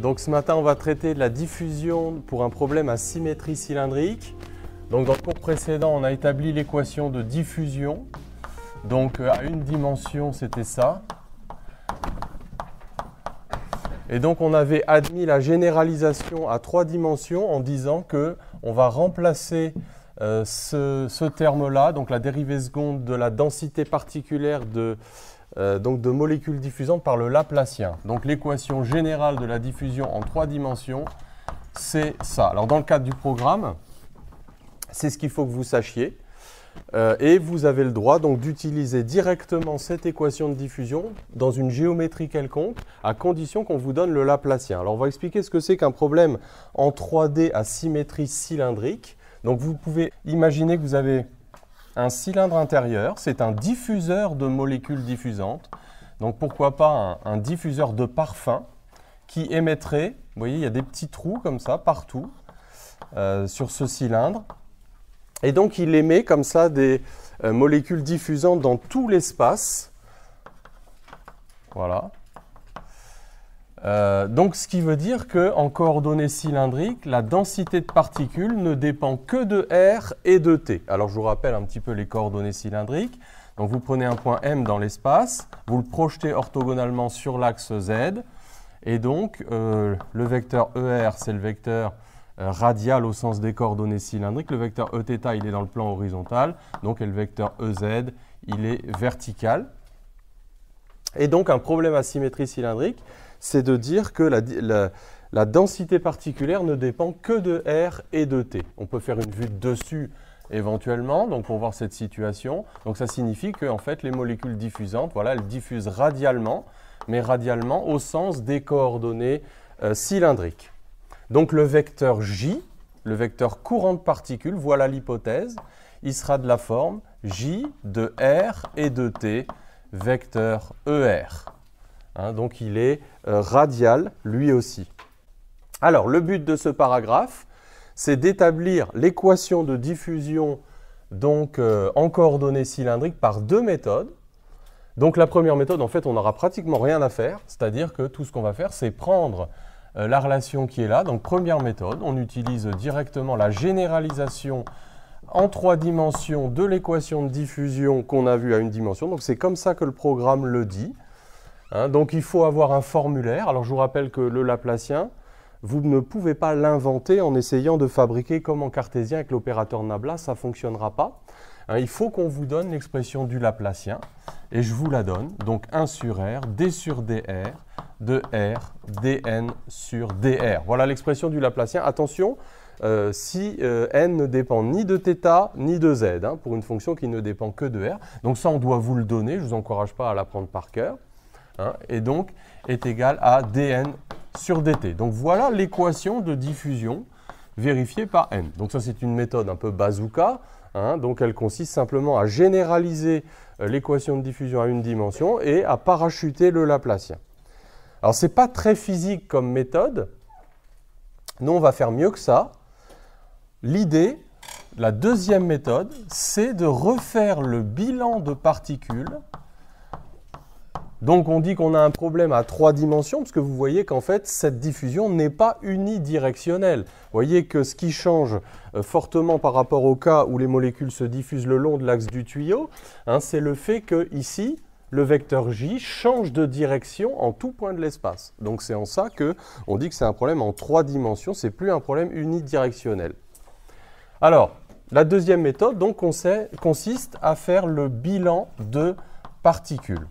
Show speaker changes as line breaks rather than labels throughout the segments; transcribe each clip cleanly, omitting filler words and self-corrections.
Donc ce matin, on va traiter de la diffusion pour un problème à symétrie cylindrique. Donc dans le cours précédent, on a établi l'équation de diffusion. Donc à une dimension, c'était ça. Et donc on avait admis la généralisation à 3 dimensions en disant qu'on va remplacer ce terme-là, donc la dérivée seconde de la densité particulière de molécules diffusantes par le Laplacien. Donc l'équation générale de la diffusion en 3 dimensions, c'est ça. Alors dans le cadre du programme, c'est ce qu'il faut que vous sachiez. Et vous avez le droit donc d'utiliser directement cette équation de diffusion dans une géométrie quelconque, à condition qu'on vous donne le Laplacien. Alors on va expliquer ce que c'est qu'un problème en 3D à symétrie cylindrique. Donc vous pouvez imaginer que vous avez un cylindre intérieur, c'est un diffuseur de molécules diffusantes. Donc pourquoi pas un diffuseur de parfum qui émettrait, vous voyez, il y a des petits trous comme ça partout sur ce cylindre. Et donc il émet comme ça des molécules diffusantes dans tout l'espace. Voilà. Donc ce qui veut dire qu'en coordonnées cylindriques, la densité de particules ne dépend que de R et de T. Alors je vous rappelle un petit peu les coordonnées cylindriques. Donc vous prenez un point M dans l'espace, vous le projetez orthogonalement sur l'axe Z, et donc le vecteur ER, c'est le vecteur radial au sens des coordonnées cylindriques. Le vecteur Eθ, il est dans le plan horizontal, donc et le vecteur EZ, il est vertical. Et donc un problème à symétrie cylindrique, c'est de dire que la densité particulière ne dépend que de R et de T. On peut faire une vue de dessus éventuellement, donc pour voir cette situation. Donc ça signifie que en fait, les molécules diffusantes, voilà, elles diffusent radialement, mais radialement au sens des coordonnées cylindriques. Donc le vecteur J, le vecteur courant de particules, voilà l'hypothèse, il sera de la forme J de R et de T, vecteur ER. Donc il est radial lui aussi. Alors le but de ce paragraphe, c'est d'établir l'équation de diffusion donc, en coordonnées cylindriques par 2 méthodes. Donc la première méthode, en fait, on n'aura pratiquement rien à faire, c'est-à-dire que tout ce qu'on va faire, c'est prendre la relation qui est là. Donc première méthode, on utilise directement la généralisation en 3 dimensions de l'équation de diffusion qu'on a vue à une dimension. Donc c'est comme ça que le programme le dit. Donc il faut avoir un formulaire. Alors je vous rappelle que le Laplacien, vous ne pouvez pas l'inventer en essayant de fabriquer comme en cartésien avec l'opérateur Nabla, ça ne fonctionnera pas. Il faut qu'on vous donne l'expression du Laplacien, et je vous la donne. Donc 1 sur R, D sur DR, de R, dN sur dR. Voilà l'expression du Laplacien. Attention, si n ne dépend ni de θ ni de z, pour une fonction qui ne dépend que de R. Donc ça, on doit vous le donner, je ne vous encourage pas à l'apprendre par cœur. Et donc est égal à dN sur dt. Donc voilà l'équation de diffusion vérifiée par n. Donc ça, c'est une méthode un peu bazooka. Donc elle consiste simplement à généraliser l'équation de diffusion à une dimension et à parachuter le Laplacien. Alors ce n'est pas très physique comme méthode. Nous, on va faire mieux que ça. L'idée, la deuxième méthode, c'est de refaire le bilan de particules. Donc on dit qu'on a un problème à 3 dimensions, parce que vous voyez qu'en fait, cette diffusion n'est pas unidirectionnelle. Vous voyez que ce qui change fortement par rapport au cas où les molécules se diffusent le long de l'axe du tuyau, c'est le fait que ici, le vecteur J change de direction en tout point de l'espace. Donc c'est en ça qu'on dit que c'est un problème en 3 dimensions, c'est plus un problème unidirectionnel. Alors, la deuxième méthode donc, consiste à faire le bilan de particules.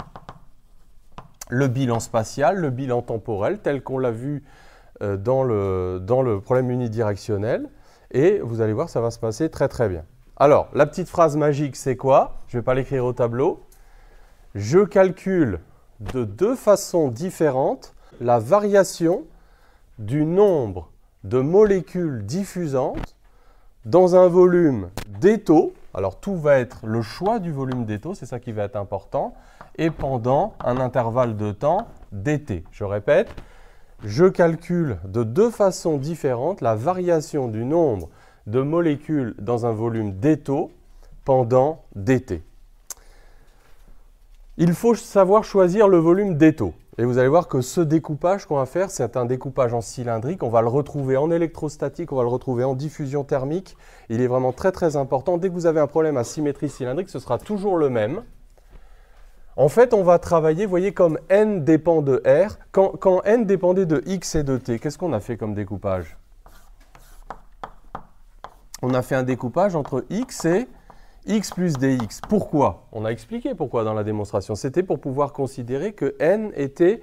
Le bilan spatial, le bilan temporel, tel qu'on l'a vu dans le problème unidirectionnel. Et vous allez voir, ça va se passer très très bien. Alors, la petite phrase magique, c'est quoi? Je ne vais pas l'écrire au tableau. Je calcule de 2 façons différentes la variation du nombre de molécules diffusantes dans un volume d'étau. Alors tout va être le choix du volume d'étau, c'est ça qui va être important, et pendant un intervalle de temps dt. Je répète, je calcule de 2 façons différentes la variation du nombre de molécules dans un volume d'étau pendant dt. Il faut savoir choisir le volume d'étau. Et vous allez voir que ce découpage qu'on va faire, c'est un découpage en cylindrique. On va le retrouver en électrostatique, on va le retrouver en diffusion thermique. Il est vraiment très très important. Dès que vous avez un problème à symétrie cylindrique, ce sera toujours le même. En fait, on va travailler, vous voyez, comme n dépend de r. Quand n dépendait de x et de t, qu'est-ce qu'on a fait comme découpage? On a fait un découpage entre x et x plus dx. Pourquoi? On a expliqué pourquoi dans la démonstration. C'était pour pouvoir considérer que n était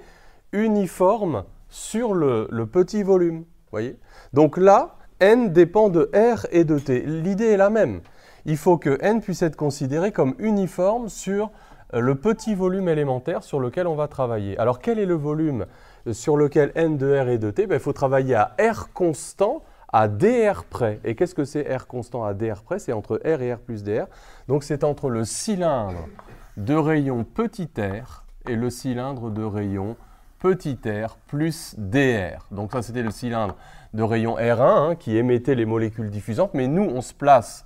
uniforme sur le petit volume. Voyez? Donc là, n dépend de r et de t. L'idée est la même. Il faut que n puisse être considéré comme uniforme sur le petit volume élémentaire sur lequel on va travailler. Alors quel est le volume sur lequel n de r et de t? Il faut travailler à r constant à dr près. Et qu'est-ce que c'est r constant à dr près? C'est entre r et r plus dr. Donc c'est entre le cylindre de rayon petit r et le cylindre de rayon petit r plus dr. Donc ça c'était le cylindre de rayon R1 qui émettait les molécules diffusantes. Mais nous on se place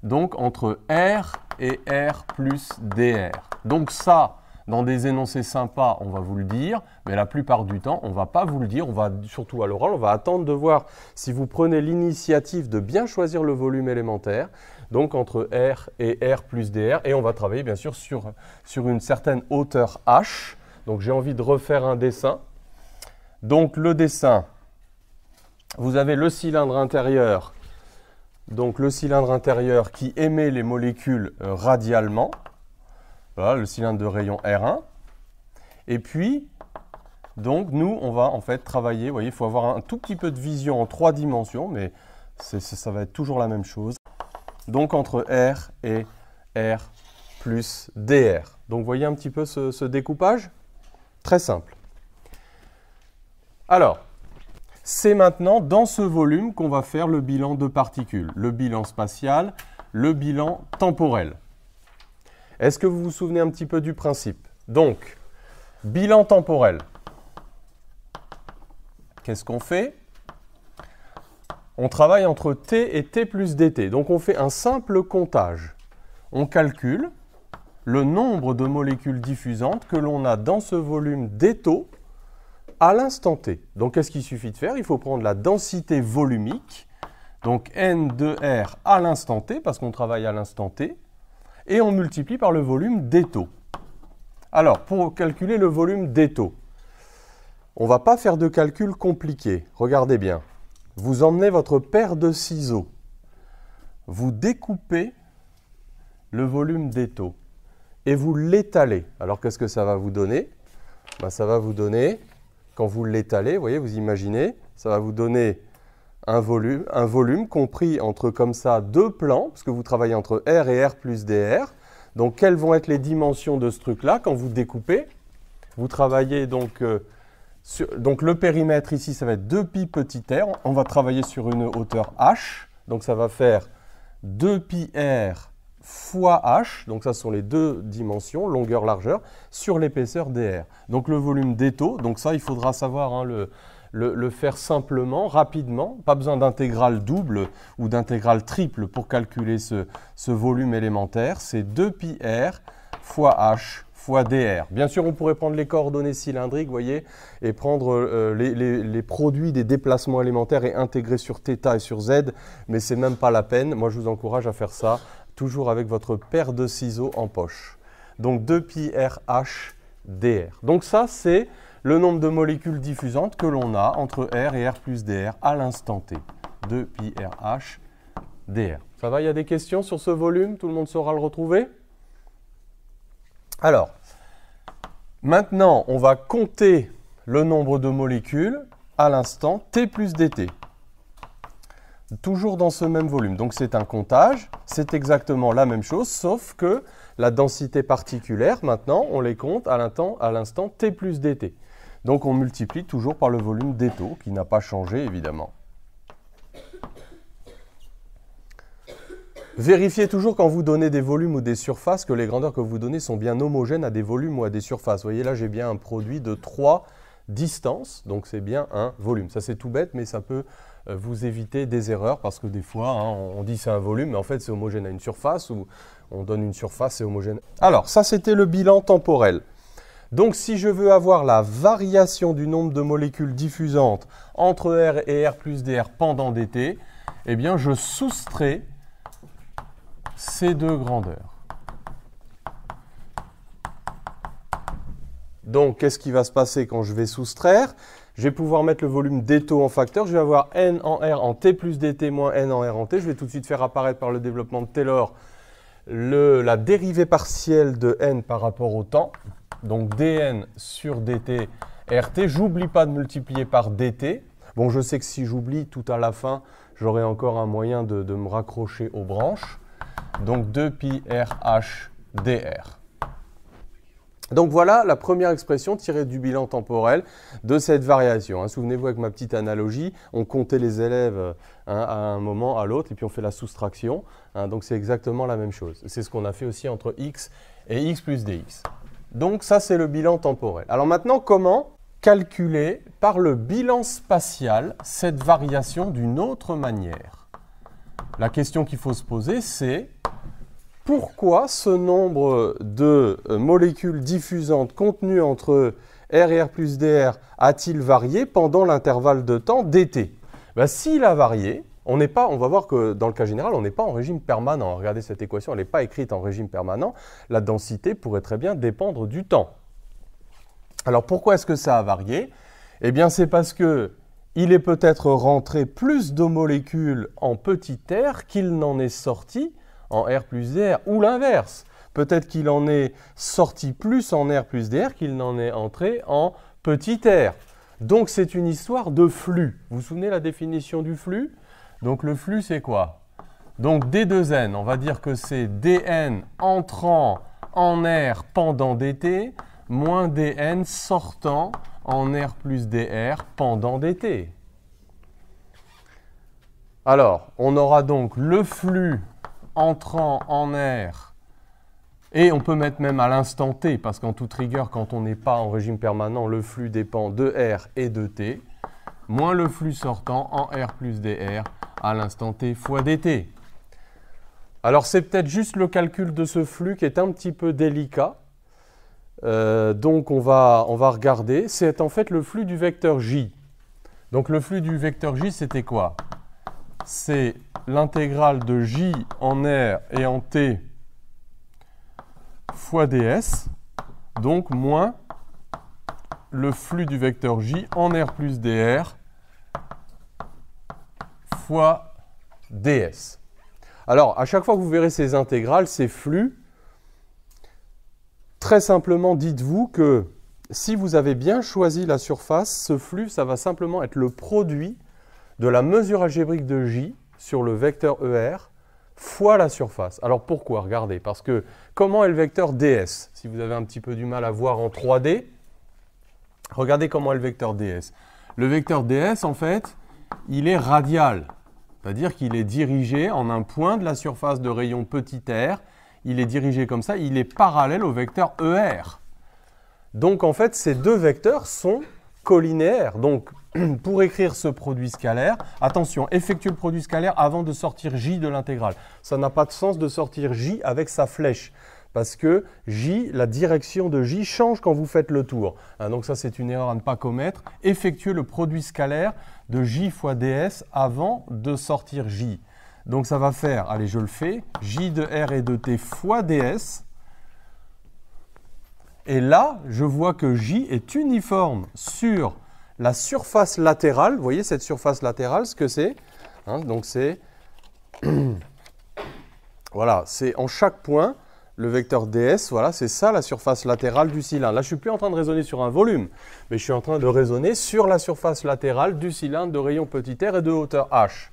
donc entre r et r plus dr. Donc ça, dans des énoncés sympas, on va vous le dire, mais la plupart du temps, on ne va pas vous le dire, on va, surtout à l'oral, on va attendre de voir si vous prenez l'initiative de bien choisir le volume élémentaire, donc entre R et R plus dr, et on va travailler bien sûr sur une certaine hauteur H. Donc j'ai envie de refaire un dessin. Donc le dessin, vous avez le cylindre intérieur, donc le cylindre intérieur qui émet les molécules radialement. Voilà, le cylindre de rayon R1. Et puis, donc, nous, on va en fait travailler. Vous voyez, il faut avoir un tout petit peu de vision en 3 dimensions, mais ça va être toujours la même chose. Donc, entre R et R plus dr. Donc, vous voyez un petit peu ce découpage? Très simple. Alors, c'est maintenant dans ce volume qu'on va faire le bilan de particules. Le bilan spatial, le bilan temporel. Est-ce que vous vous souvenez un petit peu du principe? Donc, bilan temporel. Qu'est-ce qu'on fait? On travaille entre t et t plus dt. Donc, on fait un simple comptage. On calcule le nombre de molécules diffusantes que l'on a dans ce volume d'étau à l'instant t. Donc, qu'est-ce qu'il suffit de faire? Il faut prendre la densité volumique, donc n de r à l'instant t, parce qu'on travaille à l'instant t, et on multiplie par le volume d'étau. Alors, pour calculer le volume d'étau, on ne va pas faire de calcul compliqué. Regardez bien. Vous emmenez votre paire de ciseaux. Vous découpez le volume d'étau et vous l'étalez. Alors, qu'est-ce que ça va vous donner? Ça va vous donner, quand vous l'étalez, vous voyez, vous imaginez, ça va vous donner un volume compris entre comme ça 2 plans, parce que vous travaillez entre R et R plus dr. Donc, quelles vont être les dimensions de ce truc-là quand vous découpez? Vous travaillez donc, donc le périmètre ici, ça va être 2pi petit r. On va travailler sur une hauteur h. Donc, ça va faire 2pi r fois h. Donc, ça sont les deux dimensions, longueur, largeur, sur l'épaisseur dr. Donc, le volume d'étau, donc ça, il faudra savoir hein, le faire simplement, rapidement. Pas besoin d'intégrale double ou d'intégrale triple pour calculer ce volume élémentaire. C'est 2pi r fois h fois dr. Bien sûr, on pourrait prendre les coordonnées cylindriques, vous voyez, et prendre les produits des déplacements élémentaires et intégrer sur θ et sur z, mais ce n'est même pas la peine. Moi, je vous encourage à faire ça, toujours avec votre paire de ciseaux en poche. Donc, 2pi r h dr. Donc ça, c'est le nombre de molécules diffusantes que l'on a entre R et R plus dr à l'instant t. 2pi RH dr. Ça va, il y a des questions sur ce volume? Tout le monde saura le retrouver? Alors, maintenant, on va compter le nombre de molécules à l'instant t plus dt. Toujours dans ce même volume. Donc, c'est un comptage. C'est exactement la même chose, sauf que la densité particulière, maintenant, on les compte à l'instant t plus dt. Donc, on multiplie toujours par le volume d'étau, qui n'a pas changé, évidemment. Vérifiez toujours quand vous donnez des volumes ou des surfaces que les grandeurs que vous donnez sont bien homogènes à des volumes ou à des surfaces. Vous voyez, là, j'ai bien un produit de 3 distances, donc c'est bien un volume. Ça, c'est tout bête, mais ça peut vous éviter des erreurs, parce que des fois, hein, on dit c'est un volume, mais en fait, c'est homogène à une surface, ou on donne une surface, c'est homogène. Alors, ça, c'était le bilan temporel. Donc si je veux avoir la variation du nombre de molécules diffusantes entre R et R plus dr pendant dt, eh bien je soustrais ces deux grandeurs. Donc qu'est-ce qui va se passer quand je vais soustraire? Je vais pouvoir mettre le volume d taux en facteur. Je vais avoir n en R en t plus dt moins n en R en t. Je vais tout de suite faire apparaître par le développement de Taylor la dérivée partielle de n par rapport au temps. Donc dn sur dt rt. J'oublie pas de multiplier par dt. Bon, je sais que si j'oublie, tout à la fin, j'aurai encore un moyen de me raccrocher aux branches. Donc 2pi RH dr. Donc voilà la première expression tirée du bilan temporel de cette variation. Souvenez-vous avec ma petite analogie, on comptait les élèves à un moment, à l'autre, et puis on fait la soustraction. Donc c'est exactement la même chose. C'est ce qu'on a fait aussi entre x et x plus dx. Donc ça c'est le bilan temporel. Alors maintenant, comment calculer par le bilan spatial cette variation d'une autre manière? La question qu'il faut se poser, c'est pourquoi ce nombre de molécules diffusantes contenues entre R et R plus dr a-t-il varié pendant l'intervalle de temps dt? S'il a varié, on va voir que dans le cas général, on n'est pas en régime permanent. Regardez cette équation, elle n'est pas écrite en régime permanent. La densité pourrait très bien dépendre du temps. Alors pourquoi est-ce que ça a varié? Eh bien c'est parce que il est peut-être rentré plus de molécules en petit r qu'il n'en est sorti en R plus dr, ou l'inverse. Peut-être qu'il en est sorti plus en R plus dr qu'il n'en est entré en petit r. Donc c'est une histoire de flux. Vous vous souvenez la définition du flux? Donc le flux c'est quoi? Donc d2n, on va dire que c'est dn entrant en R pendant dt, moins dn sortant en R plus dr pendant dt. Alors, on aura donc le flux entrant en R, et on peut mettre même à l'instant t, parce qu'en toute rigueur, quand on n'est pas en régime permanent, le flux dépend de R et de t, moins le flux sortant en R plus dr à l'instant t fois dt. Alors c'est peut-être juste le calcul de ce flux qui est un petit peu délicat, donc on va regarder. C'est en fait le flux du vecteur J. Donc le flux du vecteur J, c'était quoi? C'est l'intégrale de J en R et en T fois ds, donc moins le flux du vecteur J en R plus dr fois ds. Alors, à chaque fois que vous verrez ces intégrales, ces flux, très simplement, dites-vous que si vous avez bien choisi la surface, ce flux, ça va simplement être le produit de la mesure algébrique de J sur le vecteur ER fois la surface. Alors pourquoi? Regardez, parce que comment est le vecteur ds? Si vous avez un petit peu du mal à voir en 3D, regardez comment est le vecteur ds. Le vecteur ds, en fait, il est radial, c'est-à-dire qu'il est dirigé en un point de la surface de rayon petit r, il est dirigé comme ça, il est parallèle au vecteur ER. Donc en fait, ces deux vecteurs sont collinéaires. Donc pour écrire ce produit scalaire, attention, effectuez le produit scalaire avant de sortir J de l'intégrale. Ça n'a pas de sens de sortir J avec sa flèche, parce que J, la direction de J change quand vous faites le tour. Donc ça, c'est une erreur à ne pas commettre. Effectuez le produit scalaire de J fois ds avant de sortir J. Donc ça va faire, allez, je le fais, J de R et de T fois ds. Et là, je vois que J est uniforme sur la surface latérale. Vous voyez cette surface latérale, ce que c'est? Donc c'est voilà, c'est en chaque point le vecteur ds. Voilà, c'est ça la surface latérale du cylindre. Là, je ne suis plus en train de raisonner sur un volume, mais je suis en train de raisonner sur la surface latérale du cylindre de rayon petit r et de hauteur h.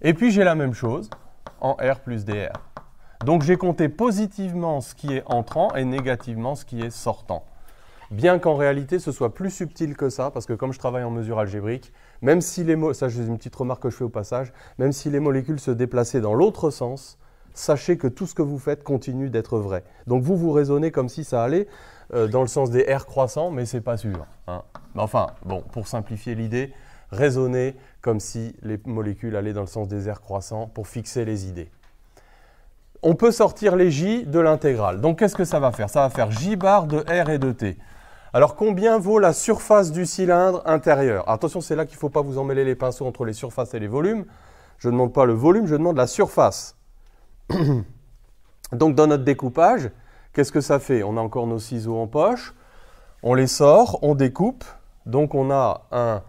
Et puis j'ai la même chose en R plus dr. Donc j'ai compté positivement ce qui est entrant et négativement ce qui est sortant. Bien qu'en réalité ce soit plus subtil que ça, parce que comme je travaille en mesure algébrique, même si les mots, ça c'est une petite remarque que je fais au passage, même si les molécules se déplaçaient dans l'autre sens, sachez que tout ce que vous faites continue d'être vrai. Donc vous raisonnez comme si ça allait dans le sens des R croissants, mais ce n'est pas sûr. Enfin, bon, pour simplifier l'idée, raisonnez comme si les molécules allaient dans le sens des R croissants pour fixer les idées. on peut sortir les j de l'intégrale. Donc qu'est-ce que ça va faire? Ça va faire j bar de r et de t. Alors combien vaut la surface du cylindre intérieur? Attention, c'est là qu'il ne faut pas vous emmêler les pinceaux entre les surfaces et les volumes. Je ne demande pas le volume, je demande la surface. Donc dans notre découpage, qu'est-ce que ça fait? On a encore nos ciseaux en poche, on les sort, on découpe. Donc on a un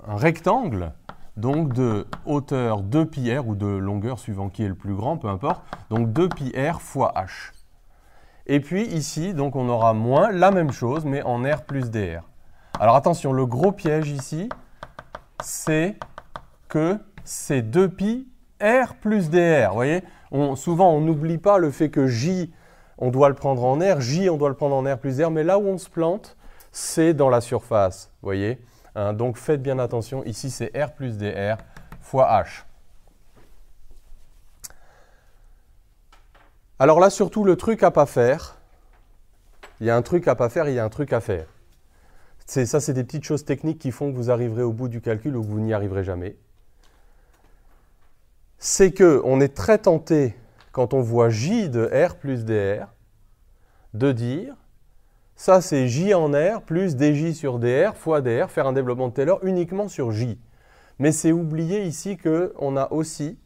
rectangle donc de hauteur 2πr ou de longueur suivant qui est le plus grand, peu importe. Donc 2πr fois h. Et puis ici, donc on aura moins la même chose, mais en r plus dr. Alors attention, le gros piège ici, c'est que c'est 2π r plus dr. Vous voyez, souvent on n'oublie pas le fait que j, on doit le prendre en r, j, on doit le prendre en r plus dr, mais là où on se plante, c'est dans la surface. Vous voyez, hein, donc faites bien attention, ici c'est r plus dr fois h. Alors là, surtout, le truc à ne pas faire, il y a un truc à ne pas faire, il y a un truc à faire. Ça, c'est des petites choses techniques qui font que vous arriverez au bout du calcul ou que vous n'y arriverez jamais. C'est qu'on est très tenté, quand on voit j de r plus dr, de dire, ça c'est j en r plus dj sur dr fois dr, faire un développement de Taylor uniquement sur j. Mais c'est oublier ici qu'on a aussi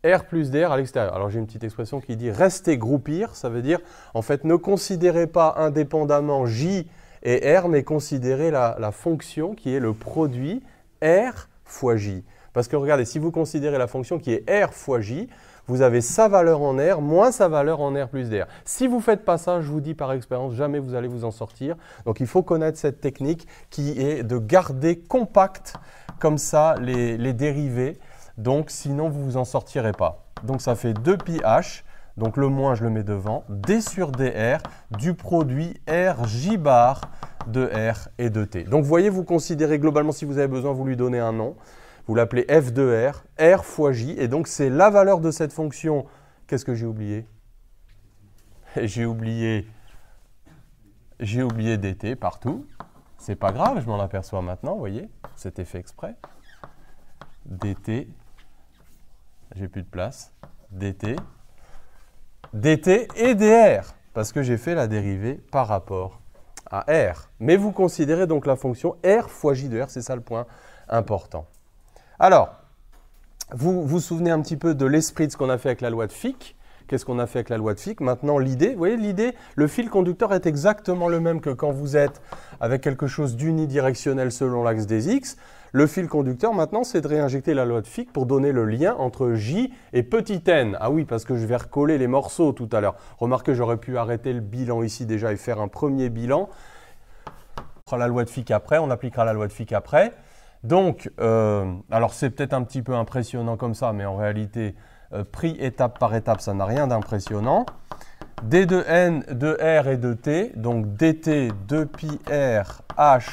r plus dr à l'extérieur. Alors j'ai une petite expression qui dit rester groupir, ça veut dire en fait ne considérez pas indépendamment j et r, mais considérez la fonction qui est le produit r fois j. Parce que regardez, si vous considérez la fonction qui est r fois j, vous avez sa valeur en r moins sa valeur en r plus dr. Si vous ne faites pas ça, je vous dis par expérience, jamais vous allez vous en sortir. Donc il faut connaître cette technique qui est de garder compact comme ça les dérivés. Donc sinon vous ne vous en sortirez pas. Donc ça fait 2πh, donc le moins je le mets devant, d sur dr du produit rj bar de r et de t. Donc vous voyez, vous considérez globalement, si vous avez besoin, vous lui donnez un nom. Vous l'appelez f de r, r fois j, et donc c'est la valeur de cette fonction. Qu'est-ce que j'ai oublié? J'ai oublié dt partout. C'est pas grave, je m'en aperçois maintenant, vous voyez, c'était fait exprès. dt, j'ai plus de place, dt et dr, parce que j'ai fait la dérivée par rapport à r. Mais vous considérez donc la fonction r fois j de r, c'est ça le point important. Alors, vous vous souvenez un petit peu de l'esprit de ce qu'on a fait avec la loi de Fick. Qu'est-ce qu'on a fait avec la loi de Fick? Maintenant, l'idée, vous voyez, l'idée, le fil conducteur est exactement le même que quand vous êtes avec quelque chose d'unidirectionnel selon l'axe des x. Le fil conducteur, maintenant, c'est de réinjecter la loi de Fick pour donner le lien entre j et petit n. Ah oui, parce que je vais recoller les morceaux tout à l'heure. Remarquez, j'aurais pu arrêter le bilan ici déjà et faire un premier bilan. On fera la loi de Fick après, on appliquera la loi de Fick après. Donc, alors c'est peut-être un petit peu impressionnant comme ça, mais en réalité, pris étape par étape, ça n'a rien d'impressionnant. d de n de r et de t, donc dt 2πr h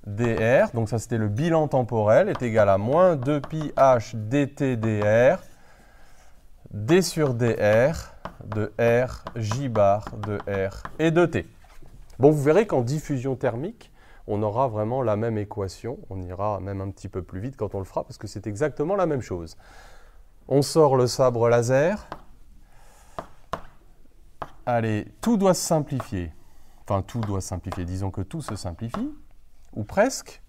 dr, donc ça c'était le bilan temporel, est égal à moins 2πh dt dr, d sur dr de r j bar de r et de t. Bon, vous verrez qu'en diffusion thermique, on aura vraiment la même équation. On ira même un petit peu plus vite quand on le fera, parce que c'est exactement la même chose. On sort le sabre laser. Allez, tout doit se simplifier. Enfin, tout doit se simplifier. Disons que tout se simplifie, ou presque.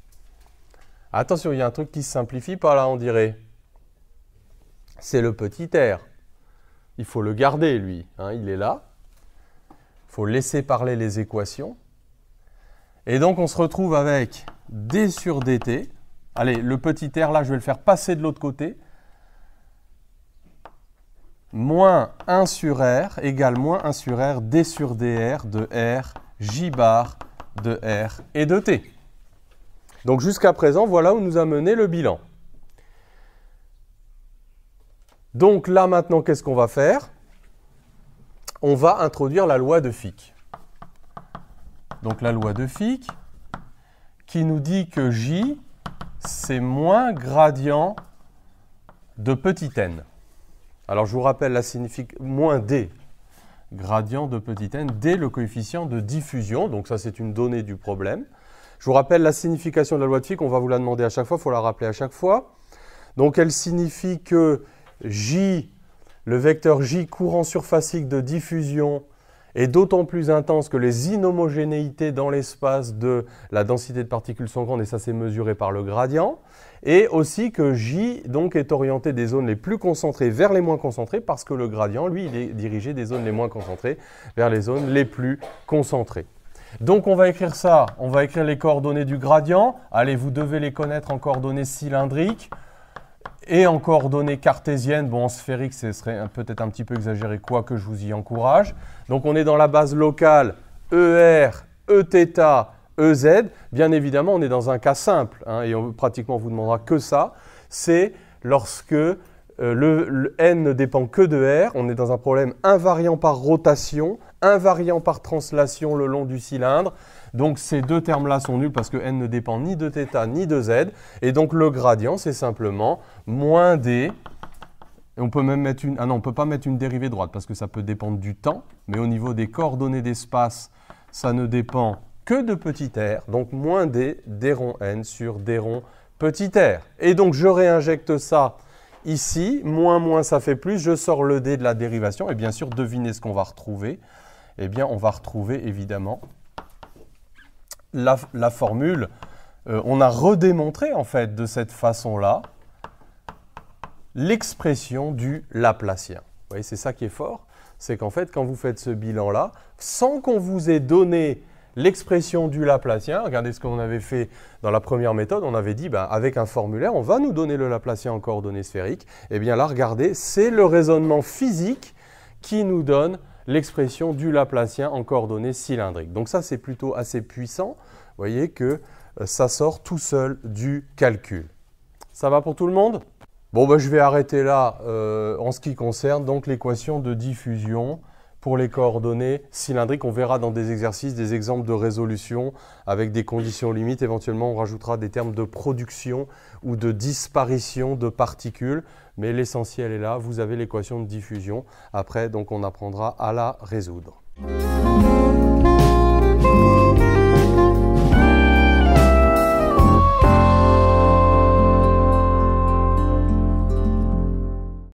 Attention, il y a un truc qui se simplifie pas là, on dirait. C'est le petit r. Il faut le garder, lui. Hein, il est là. Il faut laisser parler les équations. Et donc, on se retrouve avec d sur dt. Allez, le petit r, là, je vais le faire passer de l'autre côté. Moins 1 sur r égale moins 1 sur r d sur dr de r j bar de r et de t. Donc, jusqu'à présent, voilà où nous a mené le bilan. Donc, là, maintenant, qu'est-ce qu'on va faire? On va introduire la loi de Fick. Donc la loi de Fick qui nous dit que J, c'est moins gradient de petit n. Alors je vous rappelle la signification, moins D, gradient de petit n, D le coefficient de diffusion, donc ça c'est une donnée du problème. Je vous rappelle la signification de la loi de Fick, on va vous la demander à chaque fois, il faut la rappeler à chaque fois. Donc elle signifie que J, le vecteur J courant surfacique de diffusion est d'autant plus intense que les inhomogénéités dans l'espace de la densité de particules sont grandes, et ça c'est mesuré par le gradient, et aussi que J donc est orienté des zones les plus concentrées vers les moins concentrées, parce que le gradient, lui, il est dirigé des zones les moins concentrées vers les zones les plus concentrées. Donc on va écrire ça, on va écrire les coordonnées du gradient. Allez, vous devez les connaître en coordonnées cylindriques et en coordonnées cartésiennes. Bon, en sphérique, ce serait peut-être un petit peu exagéré, quoique je vous y encourage. Donc on est dans la base locale ER, Eθ, EZ. Bien évidemment, on est dans un cas simple, hein, et pratiquement on vous demandera que ça. C'est lorsque le n ne dépend que de R, on est dans un problème invariant par rotation, invariant par translation le long du cylindre. Donc ces deux termes-là sont nuls parce que n ne dépend ni de θ ni de z. Et donc le gradient, c'est simplement moins d. Et on peut même mettre une... Ah non, on ne peut pas mettre une dérivée droite parce que ça peut dépendre du temps. Mais au niveau des coordonnées d'espace, ça ne dépend que de petit r. Donc moins d, d rond n sur d rond petit r. Et donc je réinjecte ça ici. Moins, moins, ça fait plus. Je sors le d de la dérivation. Et bien sûr, devinez ce qu'on va retrouver. Eh bien, on va retrouver évidemment la formule. On a redémontré en fait de cette façon-là l'expression du Laplacien. Vous voyez, c'est ça qui est fort. C'est qu'en fait, quand vous faites ce bilan-là, sans qu'on vous ait donné l'expression du Laplacien, regardez ce qu'on avait fait dans la première méthode, on avait dit, ben, avec un formulaire, on va nous donner le Laplacien en coordonnées sphériques. Et bien là, regardez, c'est le raisonnement physique qui nous donne l'expression du Laplacien en coordonnées cylindriques. Donc ça, c'est plutôt assez puissant. Vous voyez que ça sort tout seul du calcul. Ça va pour tout le monde? Bon, ben, je vais arrêter là en ce qui concerne donc l'équation de diffusion pour les coordonnées cylindriques. On verra dans des exercices des exemples de résolution avec des conditions limites. Éventuellement, on rajoutera des termes de production ou de disparition de particules. Mais l'essentiel est là, vous avez l'équation de diffusion. Après, donc, on apprendra à la résoudre.